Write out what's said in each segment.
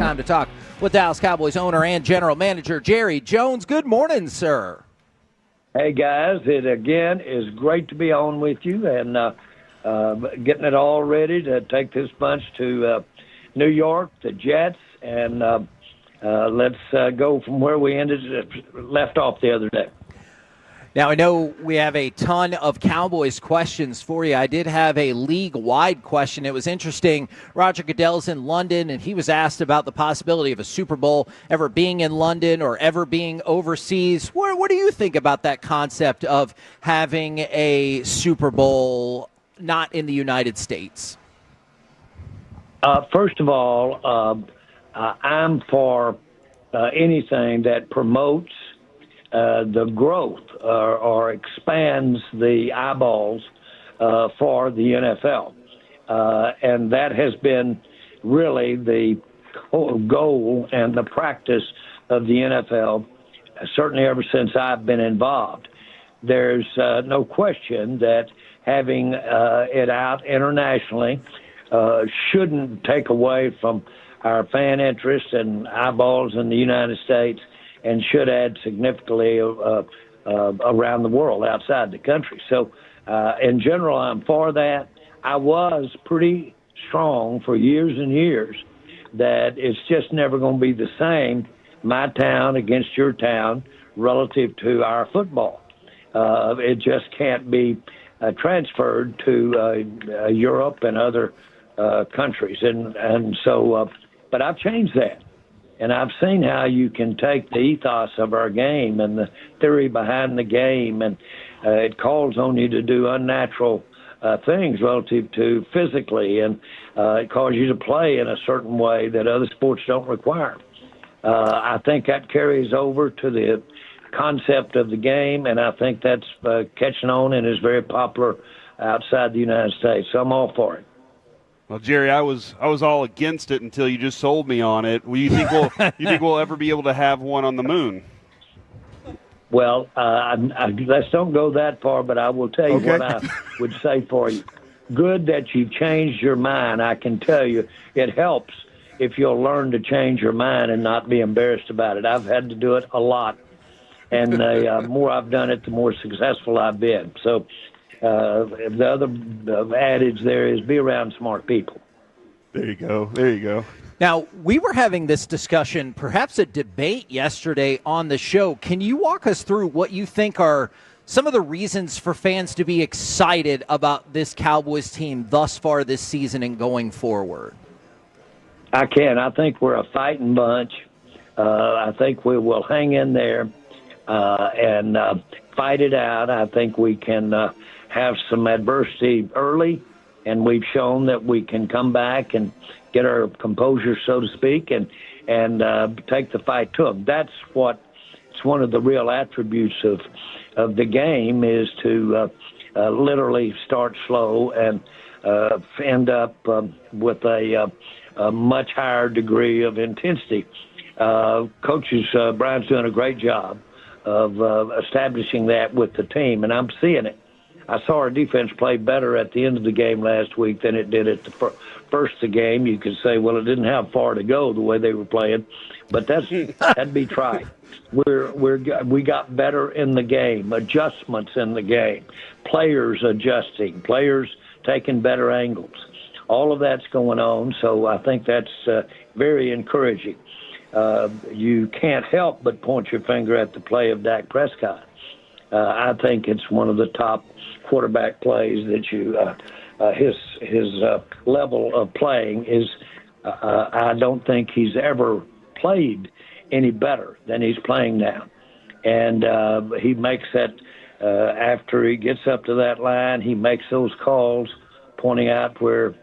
time to talk with Dallas Cowboys owner and general manager Jerry Jones. Good morning, sir. Hey, guys. It, again, is great to be on with you and getting it all ready to take this bunch to New York, the Jets, and let's go from where we left off the other day. Now, I know we have a ton of Cowboys questions for you. I did have a league-wide question. It was interesting. Roger Goodell's in London, and he was asked about the possibility of a Super Bowl ever being in London or ever being overseas. What do you think about that concept of having a Super Bowl not in the United States? First of all, I'm for anything that promotes the growth or expands the eyeballs for the NFL. And that has been really the goal and the practice of the NFL, certainly ever since I've been involved. There's no question that having it out internationally shouldn't take away from our fan interest and eyeballs in the United States, and should add significantly around the world, outside the country. So, in general, I'm for that. I was pretty strong for years and years that it's just never going to be the same, my town against your town, relative to our football. It just can't be transferred to Europe and other countries. And so, but I've changed that. And I've seen how you can take the ethos of our game and the theory behind the game, and it calls on you to do unnatural things relative to physically, and it calls you to play in a certain way that other sports don't require. I think that carries over to the concept of the game, and I think that's catching on and is very popular outside the United States. So I'm all for it. Well, Jerry, I was all against it until you just sold me on it. Well, you think we'll ever be able to have one on the moon? Well, let's don't go that far, but I will tell you what I would say for you. Good that you've changed your mind. I can tell you it helps if you'll learn to change your mind and not be embarrassed about it. I've had to do it a lot, and the more I've done it, the more successful I've been. So the other adage there is be around smart people. There you go. Now, we were having this discussion, perhaps a debate yesterday on the show. Can you walk us through what you think are some of the reasons for fans to be excited about this Cowboys team thus far this season and going forward? I can. I think we're a fighting bunch. I think we will hang in there and fight it out. I think we can have some adversity early, and we've shown that we can come back and get our composure, so to speak, and take the fight to them. That's it's one of the real attributes of the game, is to literally start slow and end up with a much higher degree of intensity. Coaches, Brian's doing a great job of establishing that with the team, and I'm seeing it. I saw our defense play better at the end of the game last week than it did at the first of the game. You could say, well, it didn't have far to go the way they were playing, but that'd be trite. We got better in the game, adjustments in the game, players adjusting, players taking better angles. All of that's going on, so I think that's very encouraging. You can't help but point your finger at the play of Dak Prescott. I think it's one of the top quarterback plays that his level of playing is. I don't think he's ever played any better than he's playing now, and he makes that after he gets up to that line, he makes those calls, pointing out where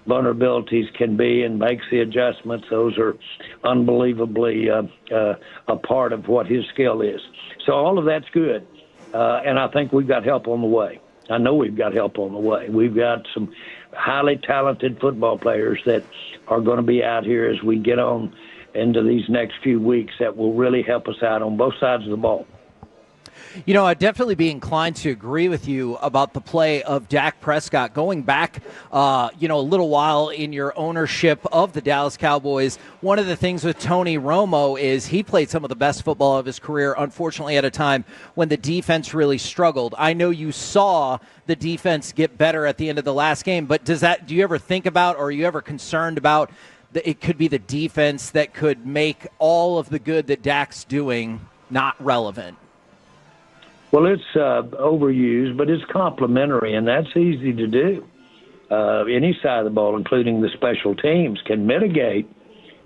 vulnerabilities can be, and makes the adjustments. Those are unbelievably a part of what his skill is. So all of that's good, and I think we've got help on the way. I know we've got help on the way. We've got some highly talented football players that are going to be out here as we get on into these next few weeks that will really help us out on both sides of the ball. I'd definitely be inclined to agree with you about the play of Dak Prescott. Going back, a little while in your ownership of the Dallas Cowboys, one of the things with Tony Romo is he played some of the best football of his career, unfortunately, at a time when the defense really struggled. I know you saw the defense get better at the end of the last game, but do you ever think about, or are you ever concerned about, that it could be the defense that could make all of the good that Dak's doing not relevant? Well, it's overused, but it's complementary, and that's easy to do. Any side of the ball, including the special teams, can mitigate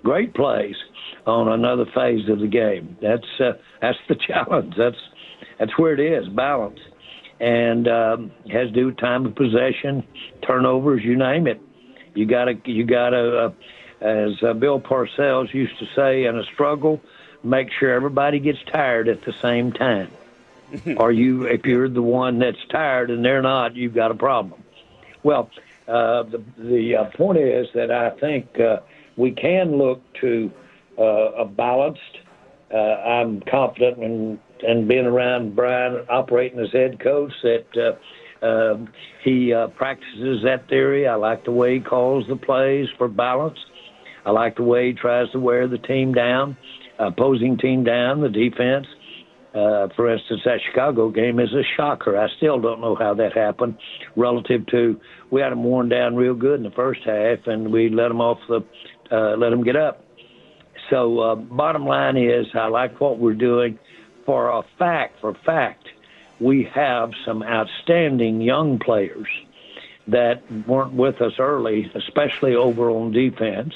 great plays on another phase of the game. That's the challenge. That's where it is, balance, and has to do with time of possession, turnovers, you name it. You gotta, as Bill Parcells used to say, in a struggle, make sure everybody gets tired at the same time. If you're the one that's tired and they're not, you've got a problem. Well, the point is that I think we can look to a balanced. I'm confident in being around Brian operating as head coach that he practices that theory. I like the way he calls the plays for balance. I like the way he tries to wear the team down, opposing team down, the defense. For instance, that Chicago game is a shocker. I still don't know how that happened relative to we had them worn down real good in the first half, and we let them get up. So bottom line is I like what we're doing. For fact, we have some outstanding young players that weren't with us early, especially over on defense.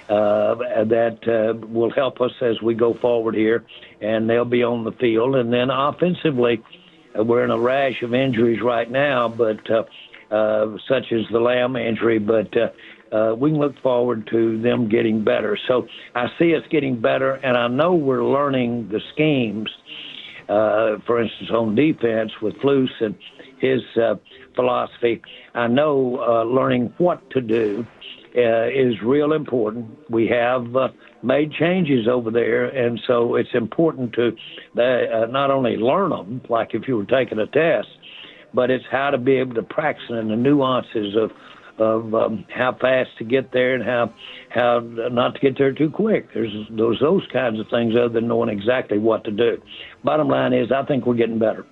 That will help us as we go forward here, and they'll be on the field. And then offensively, we're in a rash of injuries right now, but such as the Lamb injury, but we can look forward to them getting better. So I see us getting better, and I know we're learning the schemes, for instance, on defense with Flus and his philosophy. I know learning what to do is real important. We have made changes over there, and so it's important to not only learn them, like if you were taking a test, but it's how to be able to practice in the nuances of how fast to get there and how not to get there too quick. There's those kinds of things other than knowing exactly what to do. Bottom line is I think we're getting better.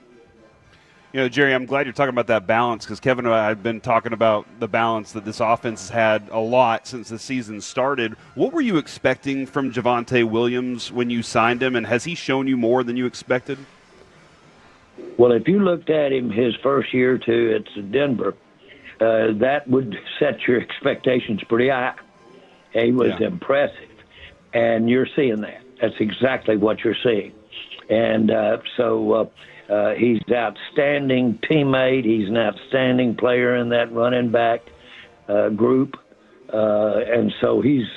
Jerry, I'm glad you're talking about that balance because Kevin and I have been talking about the balance that this offense has had a lot since the season started. What were you expecting from Javvante Williams when you signed him, and has he shown you more than you expected? Well, if you looked at him his first year or two at Denver, that would set your expectations pretty high. He was impressive, and you're seeing that. That's exactly what you're seeing. And he's an outstanding teammate. He's an outstanding player in that running back group. And so he's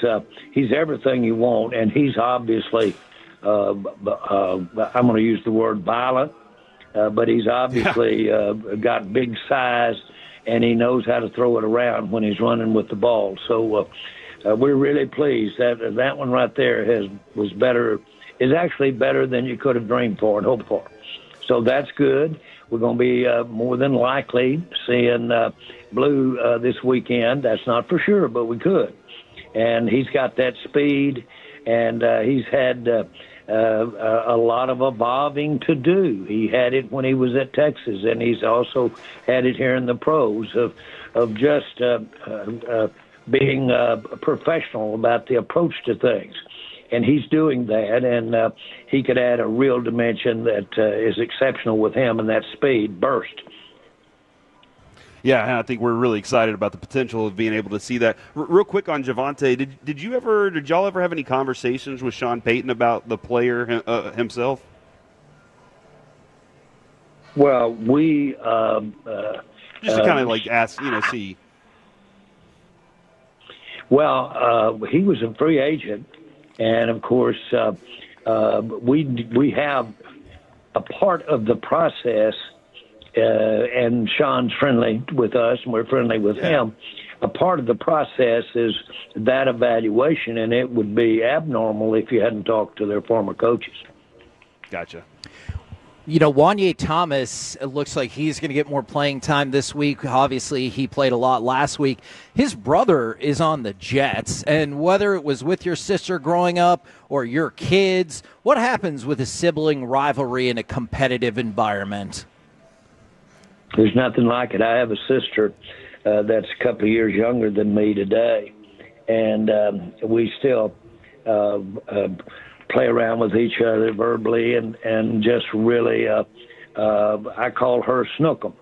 everything you want, and he's obviously, I'm going to use the word violent, but he's obviously got big size, and he knows how to throw it around when he's running with the ball. So we're really pleased. That one right there is actually better than you could have dreamed for and hoped for. So that's good. We're going to be more than likely seeing Blue this weekend. That's not for sure, but we could. And he's got that speed, and he's had a lot of evolving to do. He had it when he was at Texas, and he's also had it here in the pros of just being professional about the approach to things. And he's doing that, and he could add a real dimension that is exceptional with him, and that speed, burst. Yeah, and I think we're really excited about the potential of being able to see that. Real quick on Javvante, did y'all ever have any conversations with Sean Payton about the player himself? Well, we just to kind of like ask, see. Well, he was a free agent. And, of course, we have a part of the process, and Sean's friendly with us, and we're friendly with him. A part of the process is that evaluation, and it would be abnormal if you hadn't talked to their former coaches. Gotcha. You know, Wanye Thomas, it looks like he's going to get more playing time this week. Obviously, he played a lot last week. His brother is on the Jets, and whether it was with your sister growing up or your kids, what happens with a sibling rivalry in a competitive environment? There's nothing like it. I have a sister that's a couple of years younger than me today, and we still play around with each other verbally and just really, I call her Snookums.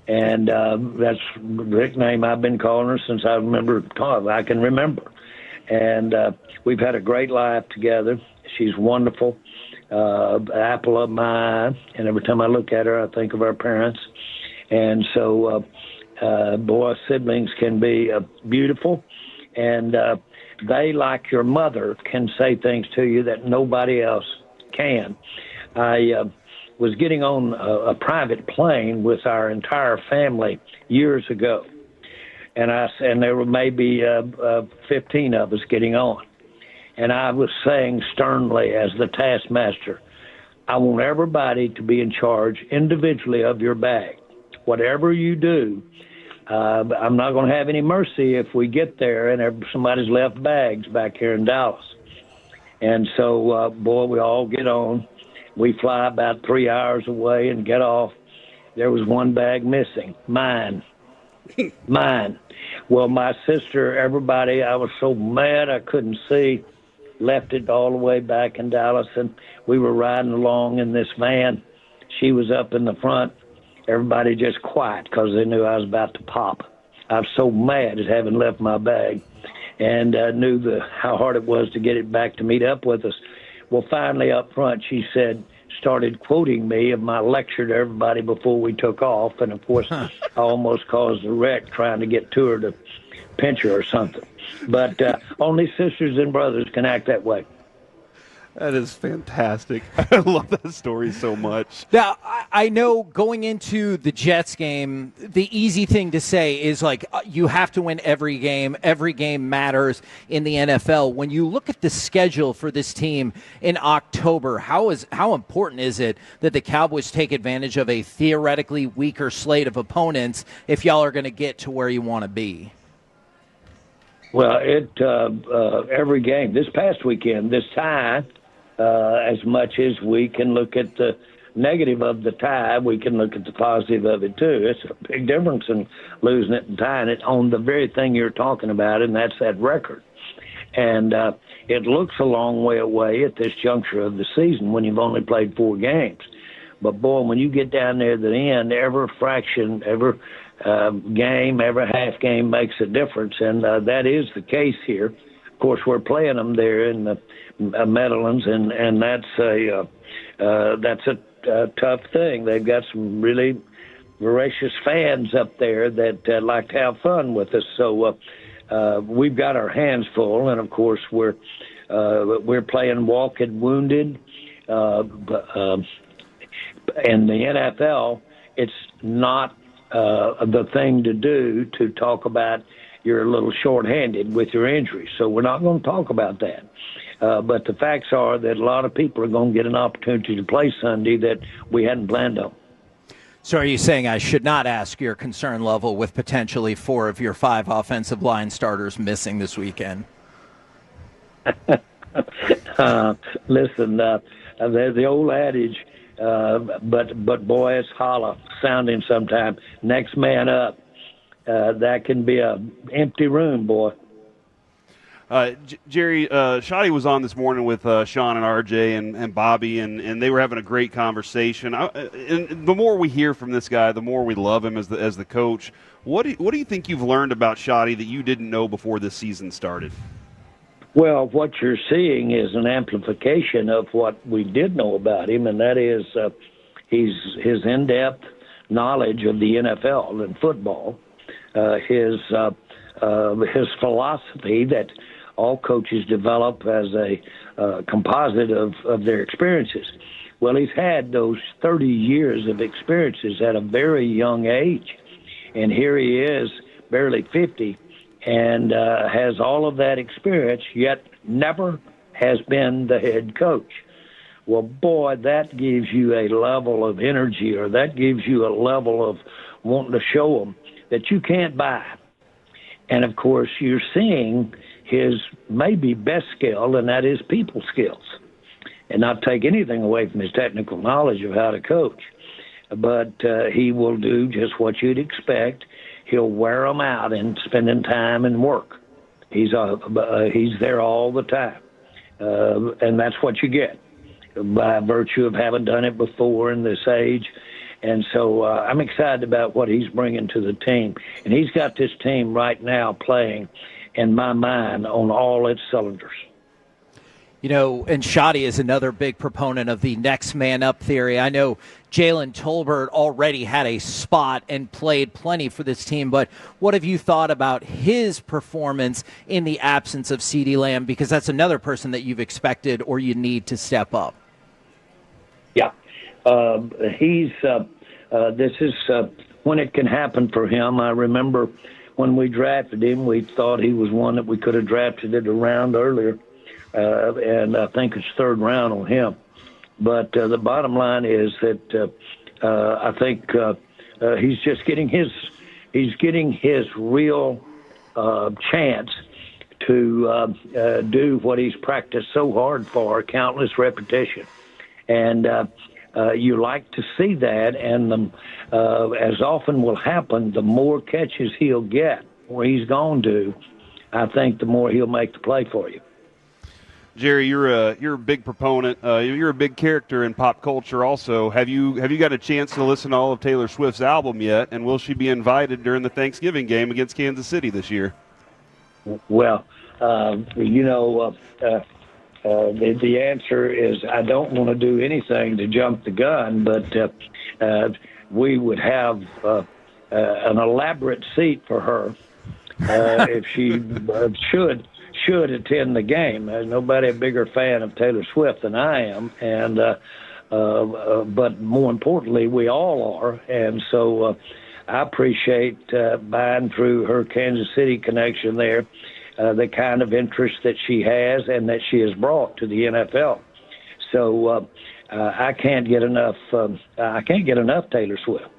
And that's the nickname I've been calling her since I can remember. And we've had a great life together. She's wonderful, apple of my eye. And every time I look at her, I think of our parents. And so, boy, siblings can be beautiful. And they, like your mother, can say things to you that nobody else can. I was getting on a private plane with our entire family years ago, and there were maybe 15 of us getting on. And I was saying sternly as the taskmaster, I want everybody to be in charge individually of your bag. Whatever you do, I'm not going to have any mercy if we get there and somebody's left bags back here in Dallas. And so, boy, we all get on. We fly about 3 hours away and get off. There was one bag missing, mine. Mine. Well, my sister, everybody, I was so mad I couldn't see, left it all the way back in Dallas, and we were riding along in this van. She was up in the front. Everybody just quiet because they knew I was about to pop. I was so mad at having left my bag, and knew how hard it was to get it back to meet up with us. Well, finally up front, she started quoting me of my lecture to everybody before we took off, and of course, I almost caused a wreck trying to get to her to pinch her or something. But only sisters and brothers can act that way. That is fantastic. I love that story so much. Now, I know going into the Jets game, the easy thing to say is like you have to win every game. Every game matters in the NFL. When you look at the schedule for this team in October, how important is it that the Cowboys take advantage of a theoretically weaker slate of opponents if y'all are going to get to where you want to be? Well, every game, this past weekend, this tie, as much as we can look at the negative of the tie, we can look at the positive of it too. It's a big difference in losing it and tying it on the very thing you're talking about, and that's that record. And it looks a long way away at this juncture of the season when you've only played 4 games. But, boy, when you get down there at the end, every fraction, every game, every half game makes a difference, and that is the case here. Of course, we're playing them there in the Meadowlands, and that's a tough thing. They've got some really voracious fans up there that like to have fun with us. So we've got our hands full, and of course we're playing walked wounded. In the NFL, it's not the thing to do to talk about you're a little short-handed with your injury. So we're not going to talk about that. But the facts are that a lot of people are going to get an opportunity to play Sunday that we hadn't planned on. So are you saying I should not ask your concern level with potentially 4 of your 5 offensive line starters missing this weekend? Listen, there's the old adage, but boy, it's hollow sounding sometimes. Next man up. That can be an empty room, boy. Jerry, Shotty was on this morning with Sean and RJ and Bobby, and they were having a great conversation. And the more we hear from this guy, the more we love him as the coach. What do you think you've learned about Shotty that you didn't know before this season started? Well, what you're seeing is an amplification of what we did know about him, and that is his in-depth knowledge of the NFL and football, his philosophy that all coaches develop as a composite of their experiences. Well, he's had those 30 years of experiences at a very young age, and here he is, barely 50, and has all of that experience, yet never has been the head coach. Well, boy, that gives you a level of energy, or that gives you a level of wanting to show them that you can't buy. And, of course, you're seeing his maybe best skill, and that is people skills. And not take anything away from his technical knowledge of how to coach. But he will do just what you'd expect. He'll wear them out in spending time and work. He's there all the time. And that's what you get by virtue of having done it before in this age. And so I'm excited about what he's bringing to the team. And he's got this team right now playing, in my mind, on all its cylinders. You know, and Shoddy is another big proponent of the next man up theory. I know Jalen Tolbert already had a spot and played plenty for this team, but what have you thought about his performance in the absence of CeeDee Lamb? Because that's another person that you've expected or you need to step up. Yeah. This is when it can happen for him. I remember when we drafted him, we thought he was one that we could have drafted it a round earlier. And I think it's third round on him. But the bottom line is that I think he's just getting his real chance to do what he's practiced so hard for, countless repetition. And you like to see that, and as often will happen, the more catches he'll get, where he's going to, I think the more he'll make the play for you. Jerry, you're a big proponent. You're a big character in pop culture. Also, have you got a chance to listen to all of Taylor Swift's album yet? And will she be invited during the Thanksgiving game against Kansas City this year? Well, the answer is I don't want to do anything to jump the gun, but we would have an elaborate seat for her if she should attend the game. There's nobody a bigger fan of Taylor Swift than I am, and but more importantly, we all are. And so I appreciate buying through her Kansas City connection there the kind of interest that she has and that she has brought to the NFL. So I can't get enough. I can't get enough Taylor Swift.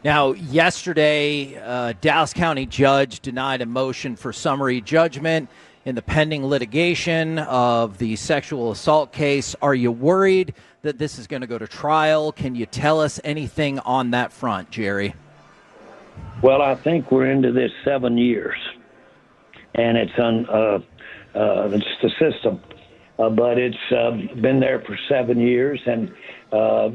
Now, yesterday, Dallas County judge denied a motion for summary judgment in the pending litigation of the sexual assault case. Are you worried that this is going to go to trial? Can you tell us anything on that front, Jerry? Well, I think we're into this 7 years, and it's the system. But it's been there for 7 years, and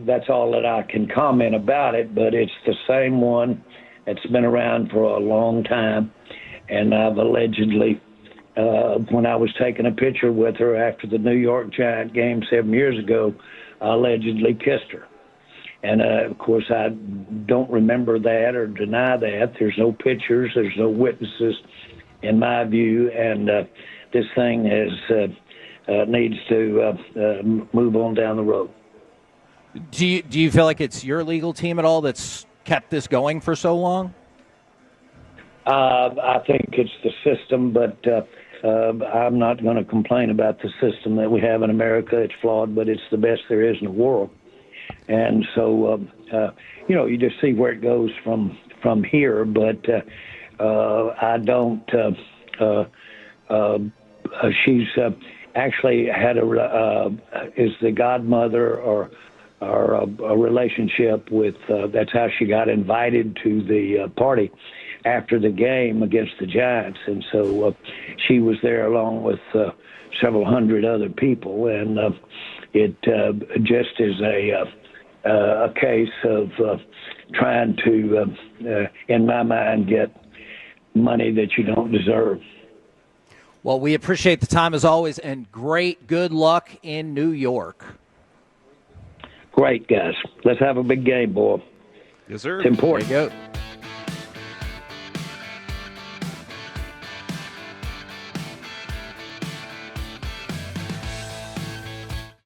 that's all that I can comment about it. But it's the same one that's been around for a long time. And I've allegedly, when I was taking a picture with her after the New York Giant game 7 years ago, I allegedly kissed her. And, of course, I don't remember that or deny that. There's no pictures. There's no witnesses, in my view. And this thing has needs to move on down the road. Do you feel like it's your legal team at all that's kept this going for so long? I think it's the system, but I'm not going to complain about the system that we have in America. It's flawed, but it's the best there is in the world. And so, you just see where it goes from here. But I don't. She's actually had is the godmother or a relationship with. That's how she got invited to the party after the game against the Giants, and so she was there along with several hundred other people, and it just is a case of trying to, in my mind, get money that you don't deserve. Well, we appreciate the time as always, and good luck in New York. Great, guys. Let's have a big game, boy. Yes, sir. It's important. There you go.